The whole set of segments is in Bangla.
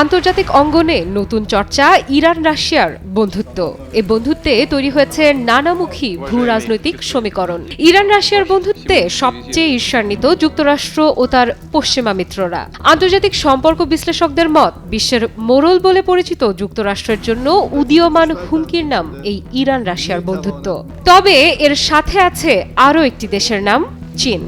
আন্তর্জাতিক অঙ্গনে নতুন চর্চা ইরান রাশিয়ার বন্ধুত্ব। এই বন্ধুত্বে তৈরি হয়েছে নানামুখী ভূ রাজনৈতিক সমীকরণ। ইরান রাশিয়ার বন্ধুত্বে সবচেয়ে ঈর্ষান্বিত যুক্তরাষ্ট্র ও তার পশ্চিমা মিত্ররা। আন্তর্জাতিক সম্পর্ক বিশ্লেষকদের মত, বিশ্বের মোড়ল বলে পরিচিত যুক্তরাষ্ট্রের জন্য উদীয়মান হুমকির নাম এই ইরান রাশিয়ার বন্ধুত্ব। তবে এর সাথে আছে আরও একটি দেশের নাম, চীন।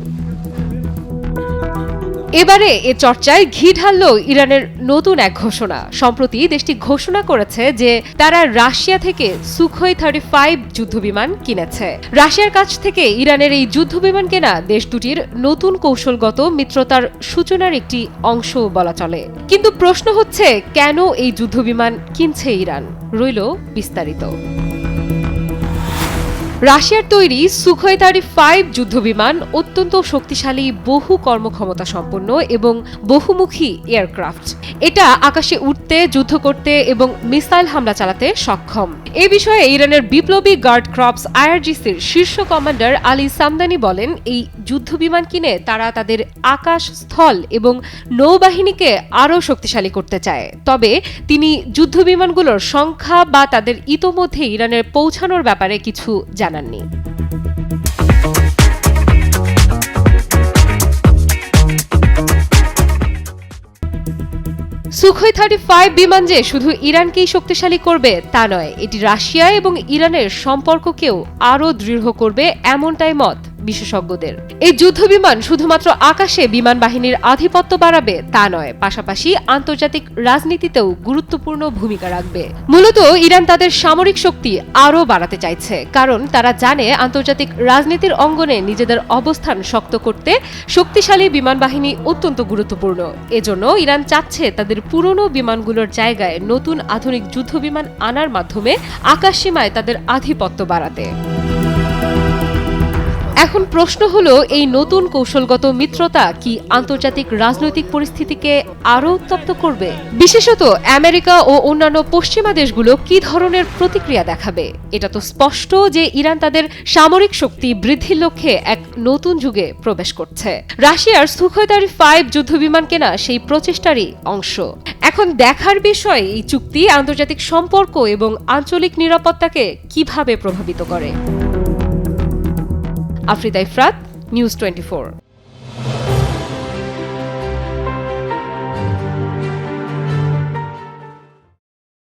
এবারে এ চর্চায় ঘি ঢালল ইরানের নতুন এক ঘোষণা। সম্প্রতি দেশটি ঘোষণা করেছে যে তারা রাশিয়া থেকে সুখোই 35 যুদ্ধবিমান কিনেছে। রাশিয়ার কাছ থেকে ইরানের এই যুদ্ধবিমান কেনা দেশ দুটির নতুন কৌশলগত মিত্রতার সূচনার একটি অংশ বলা চলে। কিন্তু প্রশ্ন হচ্ছে, কেন এই যুদ্ধবিমান কিনছে ইরান? রইল বিস্তারিত। রাশিয়ার তৈরি সুখোই 35 যুদ্ধবিমান অত্যন্ত শক্তিশালী, বহু কর্মক্ষমতা সম্পন্ন এবং বহুমুখী এয়ারক্রাফট। এটা আকাশে উঠতে, যুদ্ধ করতে এবং মিসাইল হামলা চালাতে সক্ষম। এ বিষয়ে ইরানের বিপ্লবী গার্ড ক্রপস আইআরজিসির শীর্ষ কমান্ডার আলী সামদানি বলেন, এই যুদ্ধবিমান কিনে তারা তাদের আকাশ, স্থল এবং নৌবাহিনীকে আরও শক্তিশালী করতে চায়। তবে তিনি যুদ্ধবিমানগুলোর সংখ্যা বা তাদের ইতোমধ্যে ইরানের পৌঁছানোর ব্যাপারে কিছু জানাননি। সুখোই 35 বিমান যে শুধু ইরানকেই শক্তিশালী করবে তা নয়, এটি রাশিয়া এবং ইরানের সম্পর্ককেও আরও দৃঢ় করবে, এমনটাই মত বিশেষজ্ঞদের। এই যুদ্ধবিমান শুধুমাত্র আকাশে বিমান বাহিনীর আধিপত্য বাড়াবে তা নয়, পাশাপাশি আন্তর্জাতিক রাজনীতিতেও গুরুত্বপূর্ণ ভূমিকা রাখবে। মূলত ইরান তাদের সামরিক শক্তি আরও বাড়াতে চাইছে, কারণ তারা জানে আন্তর্জাতিক রাজনীতির অঙ্গনে নিজেদের অবস্থান শক্ত করতে শক্তিশালী বিমান বাহিনী অত্যন্ত গুরুত্বপূর্ণ। এজন্য ইরান চাচ্ছে তাদের পুরনো বিমানগুলোর জায়গায় নতুন আধুনিক যুদ্ধবিমান আনার মাধ্যমে আকাশসীমায় তাদের আধিপত্য বাড়াতে। এখন প্রশ্ন হলো, এই নতুন কৌশলগত মিত্রতা কি আন্তর্জাতিক রাজনৈতিক পরিস্থিতিকে আরও উত্তপ্ত করবে? বিশেষত আমেরিকা ও অন্যান্য পশ্চিমা দেশগুলো কি ধরনের প্রতিক্রিয়া দেখাবে? এটা তো স্পষ্ট যে ইরান তাদের সামরিক শক্তি বৃদ্ধির লক্ষ্যে এক নতুন যুগে প্রবেশ করছে। রাশিয়ার সুখোই 35 যুদ্ধবিমান কেনা সেই প্রচেষ্টারই অংশ। এখন দেখার বিষয়, এই চুক্তি আন্তর্জাতিক সম্পর্ক এবং আঞ্চলিক নিরাপত্তাকে কিভাবে প্রভাবিত করে। আফরিদা ইফরাত, নিউজ 24।